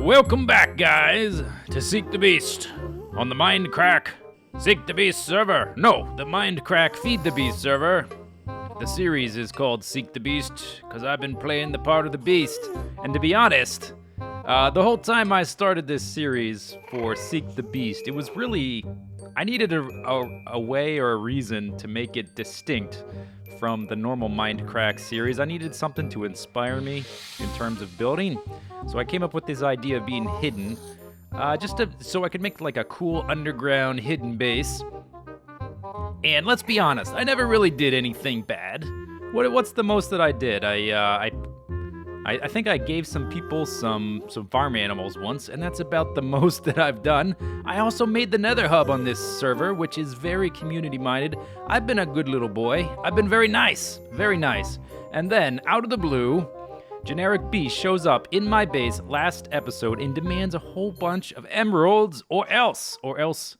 Welcome back, guys, to Seek the Beast on the Mindcrack Seek the Beast server. No, the Mindcrack Feed the Beast server. The series is called Seek the Beast because I've been playing the part of the beast. And to be honest, the whole time I started this series for Seek the Beast, it was really... I needed a way or a reason to make it distinct from the normal Mindcrack series. I needed something to inspire me in terms of building. So I came up with this idea of being hidden, so I could make like a cool underground hidden base. And let's be honest, I never really did anything bad. What's the most that I did? I think I gave some people some farm animals once, and that's about the most that I've done. I also made the Nether Hub on this server, which is very community-minded. I've been a good little boy. I've been very nice, very nice. And then, out of the blue, GenerikB shows up in my base last episode and demands a whole bunch of emeralds, or else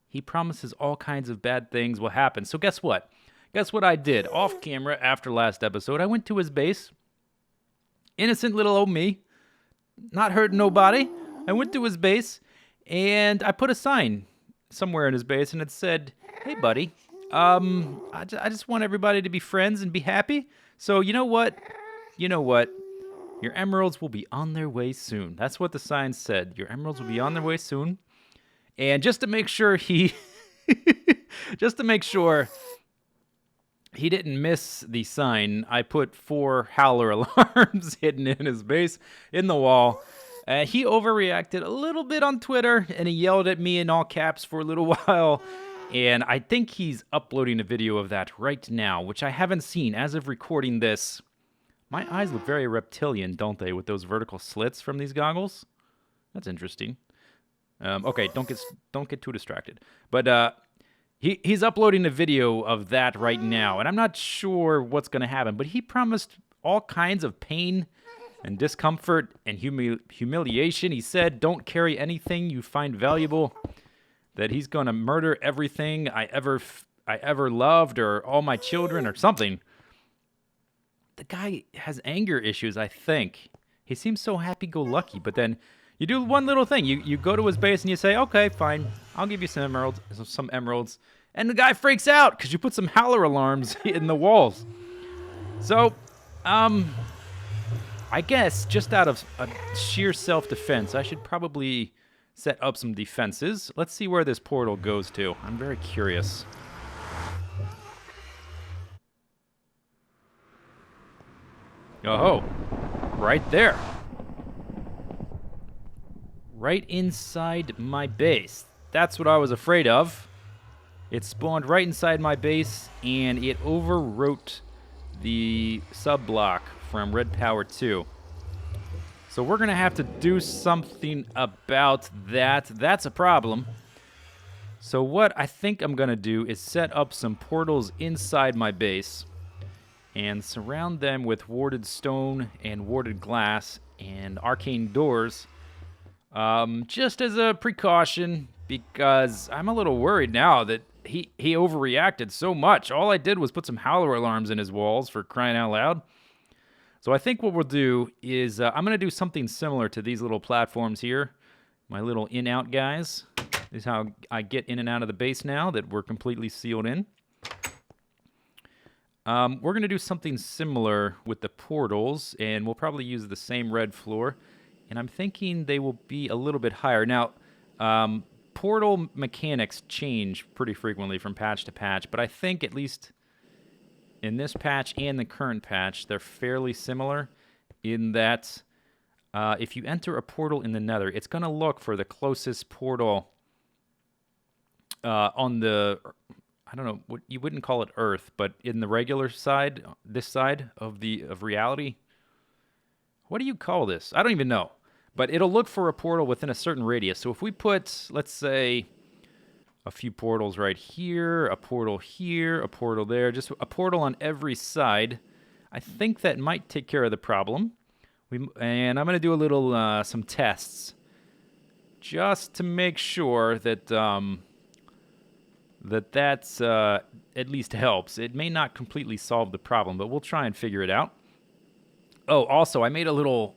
he promises all kinds of bad things will happen. So guess what? Guess what I did off camera after last episode? I went to his base. Innocent little old me, not hurting nobody. I went to his base, and I put a sign somewhere in his base, and it said, "Hey, buddy, I just want everybody to be friends and be happy. So you know what? Your emeralds will be on their way soon." That's what the sign said. Your emeralds will be on their way soon. And just to make sure he didn't miss the sign, I put 4 howler alarms hidden in his base, in the wall. He overreacted a little bit on Twitter, and he yelled at me in all caps for a little while. And I think he's uploading a video of that right now, which I haven't seen as of recording this. My eyes look very reptilian, don't they, with those vertical slits from these goggles? That's interesting. Okay, don't get too distracted. But he's uploading a video of that right now, and I'm not sure what's going to happen, but he promised all kinds of pain and discomfort and humiliation. He said, "Don't carry anything you find valuable," that he's going to murder everything I ever loved, or all my children, or something. The guy has anger issues, I think. He seems so happy-go-lucky, but then you do one little thing. You go to his base and you say, "Okay, fine, I'll give you some emeralds." And the guy freaks out because you put some howler alarms in the walls. So, I guess just out of sheer self-defense, I should probably set up some defenses. Let's see where this portal goes to. I'm very curious. Oh, right there. Right inside my base. That's what I was afraid of. It spawned right inside my base, and it overwrote the sub-block from Red Power 2. So we're going to have to do something about that. That's a problem. So what I think I'm going to do is set up some portals inside my base and surround them with warded stone and warded glass and arcane doors. Just as a precaution, because I'm a little worried now that he overreacted so much. All I did was put some howler alarms in his walls, for crying out loud. So I think what we'll do is I'm going to do something similar to these little platforms here. My little in-out guys. This is how I get in and out of the base now that we're completely sealed in. We're going to do something similar with the portals, and we'll probably use the same red floor. And I'm thinking they will be a little bit higher. Now, portal mechanics change pretty frequently from patch to patch, but I think at least in this patch and the current patch, they're fairly similar in that if you enter a portal in the Nether, it's going to look for the closest portal on the... I don't know, what you wouldn't call it Earth, but in the regular side, this side of reality. What do you call this? I don't even know. But it'll look for a portal within a certain radius. So if we put, let's say, a few portals right here, a portal there, just a portal on every side, I think that might take care of the problem. And I'm going to do a little, some tests, just to make sure that... that's at least helps. It may not completely solve the problem, but we'll try and figure it out. Oh, also, I made a little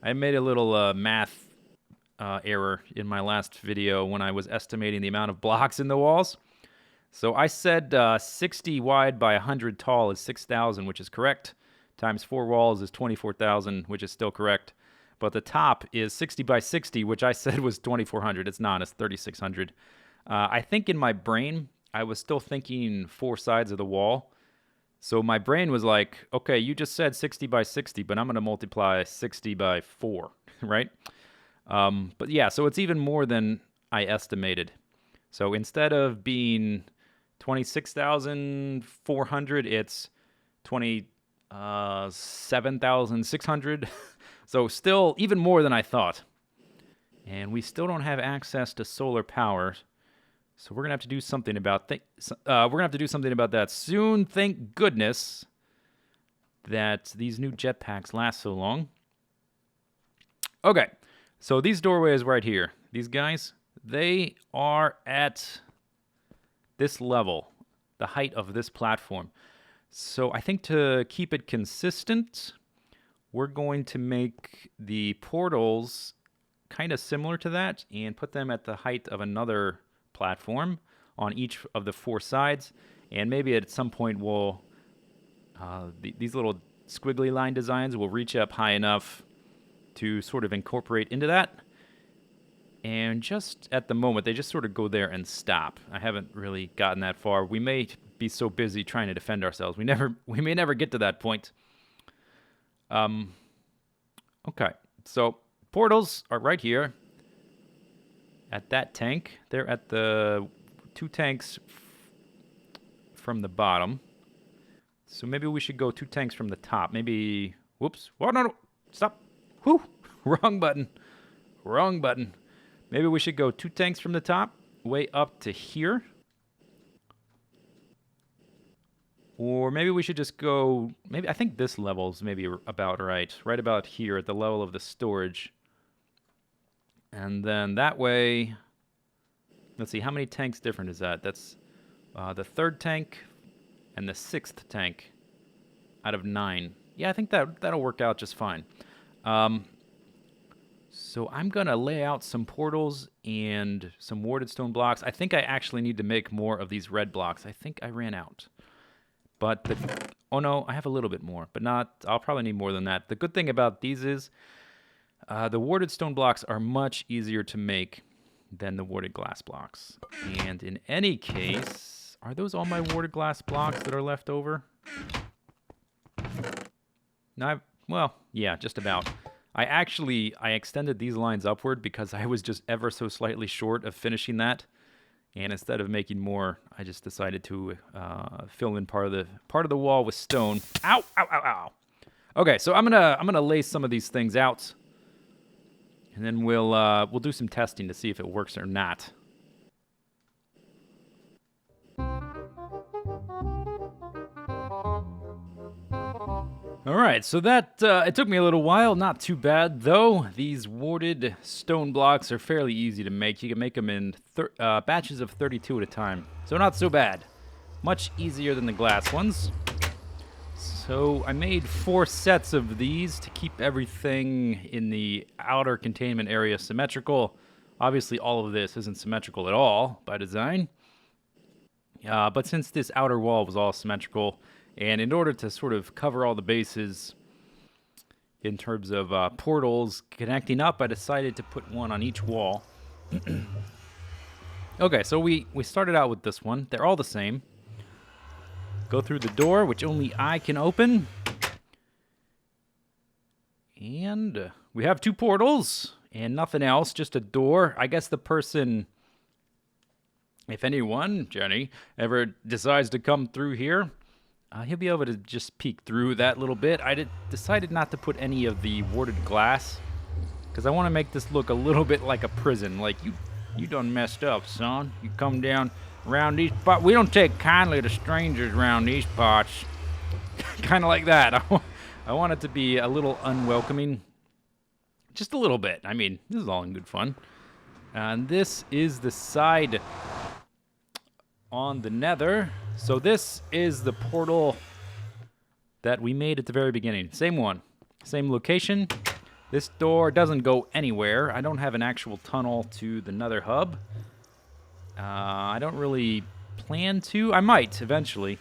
I made a little math error in my last video when I was estimating the amount of blocks in the walls. So I said 60 wide by 100 tall is 6,000, which is correct. Times 4 walls is 24,000, which is still correct. But the top is 60 by 60, which I said was 2,400. It's not. It's 3,600. I think in my brain, I was still thinking 4 sides of the wall. So my brain was like, okay, you just said 60 by 60, but I'm going to multiply 60 by 4, right? But yeah, so it's even more than I estimated. So instead of being 26,400, it's 27,600. So still even more than I thought. And we still don't have access to solar power. So we're gonna have to do something about that soon. Thank goodness that these new jetpacks last so long. Okay, so these doorways right here, these guys, they are at this level, the height of this platform. So I think to keep it consistent, we're going to make the portals kind of similar to that and put them at the height of another platform on each of the 4 sides, and maybe at some point we'll these little squiggly line designs will reach up high enough to sort of incorporate into that. And just at the moment they just sort of go there and stop. I haven't really gotten that far. We may be so busy trying to defend ourselves we may never get to that point. Okay, so portals are right here at that tank. They're at the 2 tanks from the bottom. So maybe we should go 2 tanks from the top. Maybe, whoops. Oh, no, stop. Whew, wrong button. Maybe we should go 2 tanks from the top, way up to here. Or maybe we should just go, I think this level's maybe about right about here at the level of the storage. And then that way, let's see, how many tanks different is that? That's the 3rd tank and the 6th tank out of 9. Yeah, I think that'll work out just fine. So I'm going to lay out some portals and some warded stone blocks. I think I actually need to make more of these red blocks. I think I ran out. But, oh no, I have a little bit more, but I'll probably need more than that. The good thing about these is the warded stone blocks are much easier to make than the warded glass blocks. And in any case, are those all my warded glass blocks that are left over? No, well, yeah, just about. I extended these lines upward because I was just ever so slightly short of finishing that. And instead of making more, I just decided to fill in part of the wall with stone. Ow, ow, ow, ow. Okay, so I'm gonna lay some of these things out, and then we'll do some testing to see if it works or not. All right, so that it took me a little while. Not too bad, though. These warded stone blocks are fairly easy to make. You can make them in batches of 32 at a time, so not so bad. Much easier than the glass ones. So I made 4 sets of these to keep everything in the outer containment area symmetrical. Obviously, all of this isn't symmetrical at all by design. But since this outer wall was all symmetrical, and in order to sort of cover all the bases in terms of portals connecting up, I decided to put one on each wall. Okay, so we started out with this one. They're all the same. Go through the door, which only I can open. And we have 2 portals and nothing else, just a door. I guess the person, if anyone, Jenny, ever decides to come through here, he'll be able to just peek through that little bit. I decided not to put any of the warded glass because I want to make this look a little bit like a prison. Like, you done messed up, son. You come down around these parts. We don't take kindly to strangers around these parts. Kind of like that. I want it to be a little unwelcoming. Just a little bit. I mean, this is all in good fun. And this is the side on the nether. So this is the portal that we made at the very beginning. Same one. Same location. This door doesn't go anywhere. I don't have an actual tunnel to the nether hub. I don't really plan to. I might eventually.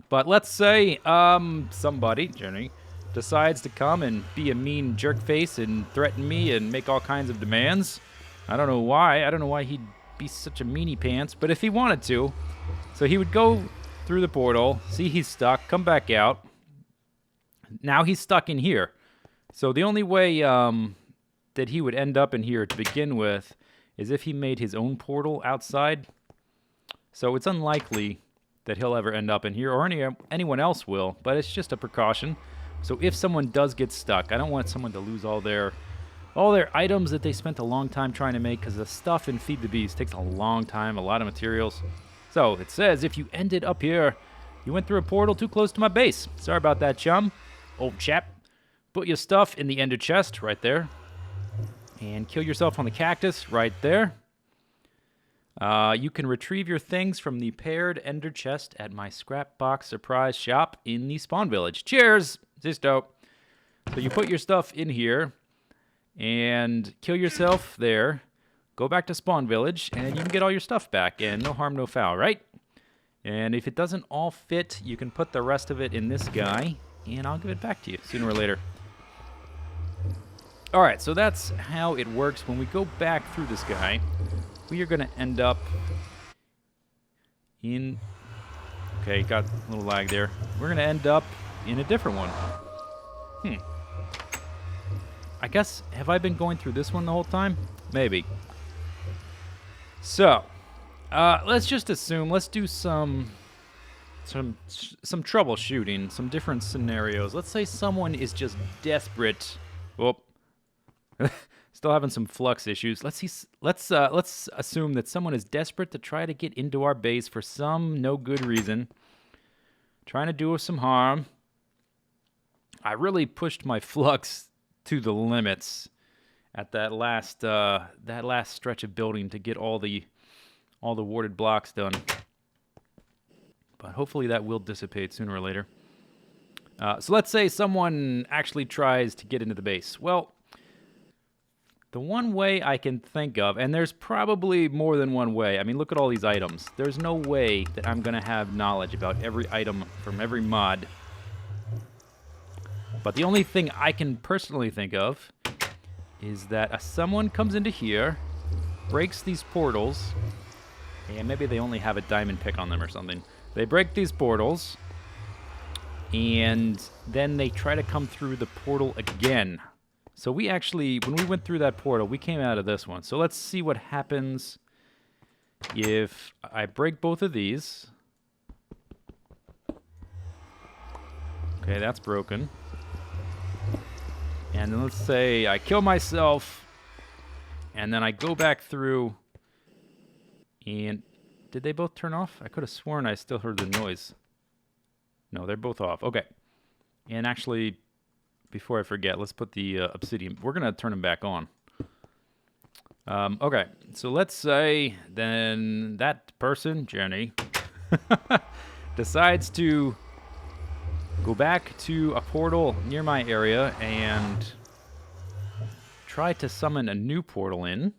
But let's say somebody, Jenny, decides to come and be a mean jerk face and threaten me and make all kinds of demands. I don't know why. I don't know why he'd be such a meanie pants, but if he wanted to, so he would go through the portal, see he's stuck, come back out. Now he's stuck in here. So the only way that he would end up in here to begin with is if he made his own portal outside. So it's unlikely that he'll ever end up in here, or anyone else will, but it's just a precaution. So if someone does get stuck, I don't want someone to lose all their items that they spent a long time trying to make, because the stuff in Feed the Beast takes a long time, a lot of materials. So it says if you ended up here, you went through a portal too close to my base. Sorry about that, chum. Old chap. Put your stuff in the ender chest right there. And kill yourself on the cactus right there. You can retrieve your things from the paired ender chest at my scrap box surprise shop in the spawn village. Cheers, Zisteau. So you put your stuff in here and kill yourself there. Go back to spawn village and you can get all your stuff back, and no harm, no foul, right? And if it doesn't all fit, you can put the rest of it in this guy and I'll give it back to you sooner or later. Alright, so that's how it works. When we go back through this guy, we are going to end up in... Okay, got a little lag there. We're going to end up in a different one. I guess, have I been going through this one the whole time? Maybe. So, let's just assume, let's do some troubleshooting, some different scenarios. Let's say someone is just desperate. Whoop. Still having some flux issues. Let's assume that someone is desperate to try to get into our base for some no good reason, trying to do us some harm. I really pushed my flux to the limits at that last stretch of building to get all the warded blocks done. But hopefully that will dissipate sooner or later. So let's say someone actually tries to get into the base. Well, the one way I can think of, and there's probably more than one way. I mean, look at all these items. There's no way that I'm going to have knowledge about every item from every mod. But the only thing I can personally think of is that someone comes into here, breaks these portals, and maybe they only have a diamond pick on them or something. They break these portals, and then they try to come through the portal again. So we actually, when we went through that portal, we came out of this one. So let's see what happens if I break both of these. Okay, that's broken. And then let's say I kill myself, and then I go back through, and did they both turn off? I could have sworn I still heard the noise. No, they're both off. Okay. And actually, before I forget, let's put the obsidian. We're going to turn them back on. Okay, so let's say then that person, Jenny, decides to go back to a portal near my area and try to summon a new portal in.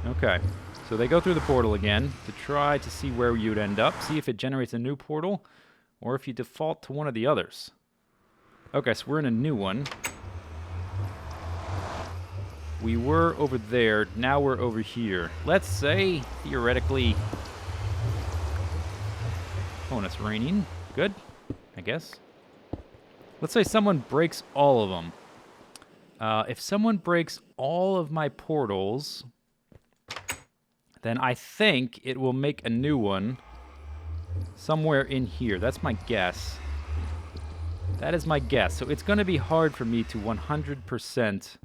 Okay, so they go through the portal again to try to see where you'd end up, see if it generates a new portal or if you default to one of the others. Okay, so we're in a new one. We were over there, now we're over here. Let's say, theoretically... Oh, and it's raining. Good, I guess. Let's say someone breaks all of them. If someone breaks all of my portals, then I think it will make a new one somewhere in here. That's my guess. That is my guess. So it's going to be hard for me to 100%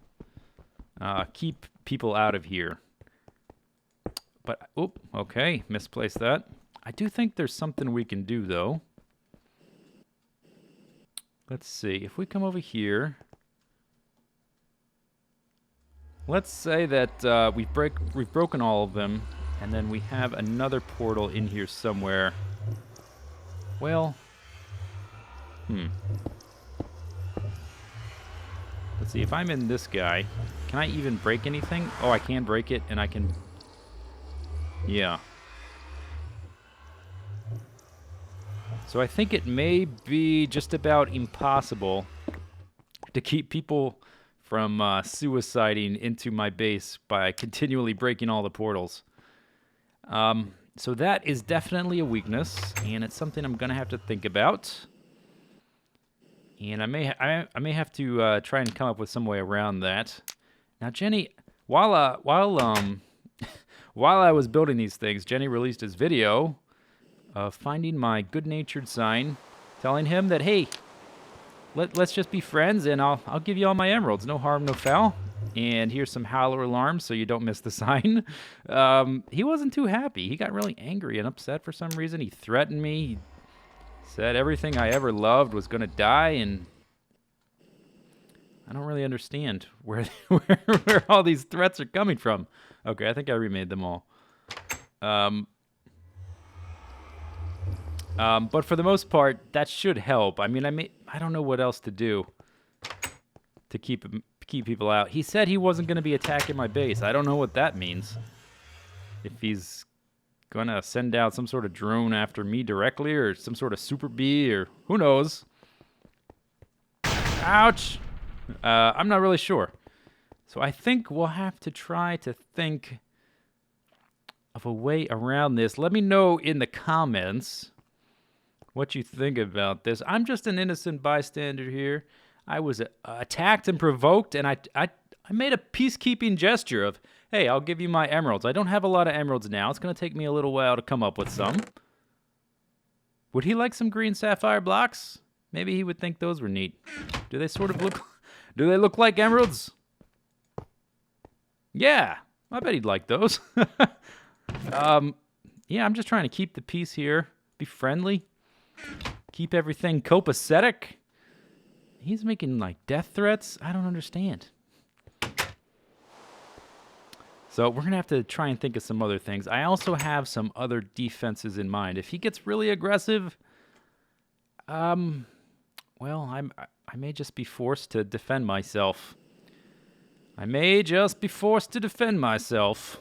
keep people out of here. But, oh, okay, misplaced that. I do think there's something we can do, though. Let's see. If we come over here... Let's say that we've broken all of them, and then we have another portal in here somewhere. Well... Let's see, if I'm in this guy, can I even break anything? Oh, I can break it, and I can... Yeah. So I think it may be just about impossible to keep people from suiciding into my base by continually breaking all the portals. So that is definitely a weakness, and it's something I'm going to have to think about. And I may have to try and come up with some way around that. Now, Jenny, while I was building these things, Jenny released his video of finding my good-natured sign, telling him that, hey, let's just be friends, and I'll give you all my emeralds, no harm, no foul. And here's some howler alarms so you don't miss the sign. He wasn't too happy. He got really angry and upset for some reason. He threatened me. He said everything I ever loved was going to die, and I don't really understand where all these threats are coming from. Okay, I think I remade them all. But for the most part, that should help. I mean, I don't know what else to do to keep people out. He said he wasn't going to be attacking my base. I don't know what that means. If he's going to send out some sort of drone after me directly, or some sort of super bee, or who knows. Ouch! I'm not really sure. So I think we'll have to try to think of a way around this. Let me know in the comments what you think about this. I'm just an innocent bystander here. I was attacked and provoked, and I made a peacekeeping gesture of, hey, I'll give you my emeralds. I don't have a lot of emeralds now. It's going to take me a little while to come up with some. Would he like some green sapphire blocks? Maybe he would think those were neat. Do they sort of look... Do they look like emeralds? Yeah, I bet he'd like those. Yeah, I'm just trying to keep the peace here. Be friendly. Keep everything copacetic. He's making, like, death threats? I don't understand. So we're going to have to try and think of some other things. I also have some other defenses in mind. If he gets really aggressive, well, I may just be forced to defend myself. I may just be forced to defend myself.